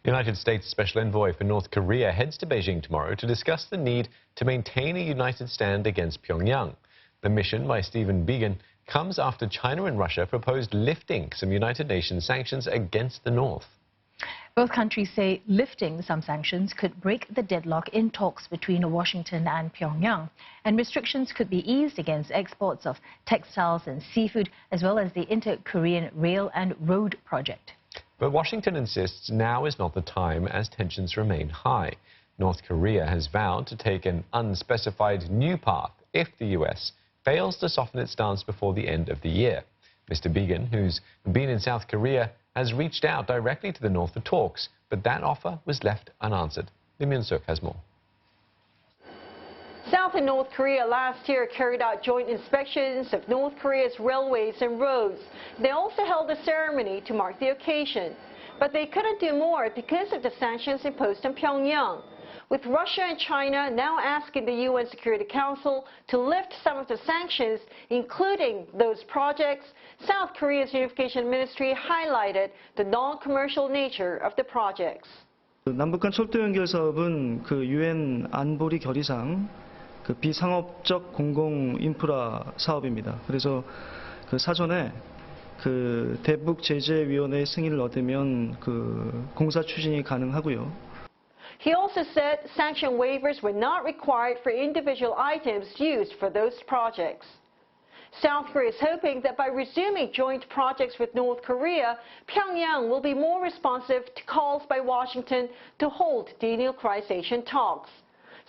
United States Special Envoy for North Korea heads to Beijing tomorrow to discuss the need to maintain a united stand against Pyongyang. The mission by Stephen Biegun comes after China and Russia proposed lifting some United Nations sanctions against the North. Both countries say lifting some sanctions could break the deadlock in talks between Washington and Pyongyang, and restrictions could be eased against exports of textiles and seafood, as well as the Inter-Korean Rail and Road project. But Washington insists now is not the time as tensions remain high. North Korea has vowed to take an unspecified new path if the U.S. fails to soften its stance before the end of the year. Mr. Biegun, who's been in South Korea, has reached out directly to the North for talks, but that offer was left unanswered. Lim Yun-suk has more. South and North Korea last year carried out joint inspections of North Korea's railways and roads. They also held a ceremony to mark the occasion. But they couldn't do more because of the sanctions imposed on Pyongyang, with Russia and China now asking the UN Security Council to lift some of the sanctions, including those projects. South Korea's Unification Ministry highlighted the non-commercial nature of the projects. 남북한 철도 연결 사업은 유엔 안보리 결의상 비상업적 공공 인프라 사업입니다. 그래서 사전에 대북 제재위원회의 승인을 얻으면 공사 추진이 가능하고요. He also said sanction waivers were not required for individual items used for those projects. South Korea is hoping that by resuming joint projects with North Korea, Pyongyang will be more responsive to calls by Washington to hold denuclearization talks.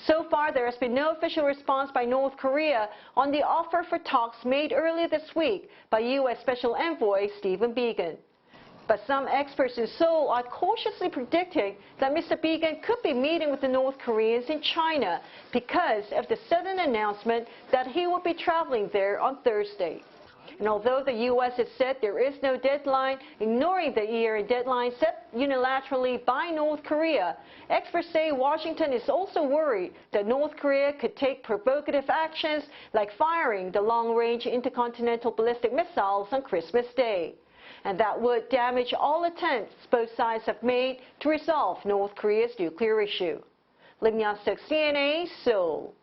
So far, there has been no official response by North Korea on the offer for talks made earlier this week by U.S. Special Envoy Stephen Biegun. But some experts in Seoul are cautiously predicting that Mr. Biegun could be meeting with the North Koreans in China because of the sudden announcement that he will be traveling there on Thursday. And although the U.S. has said there is no deadline, ignoring the year-end deadline set unilaterally by North Korea, experts say Washington is also worried that North Korea could take provocative actions like firing the long-range intercontinental ballistic missiles on Christmas Day. And that would damage all attempts both sides have made to resolve North Korea's nuclear issue. Lim Yun-suk, CNA, Seoul.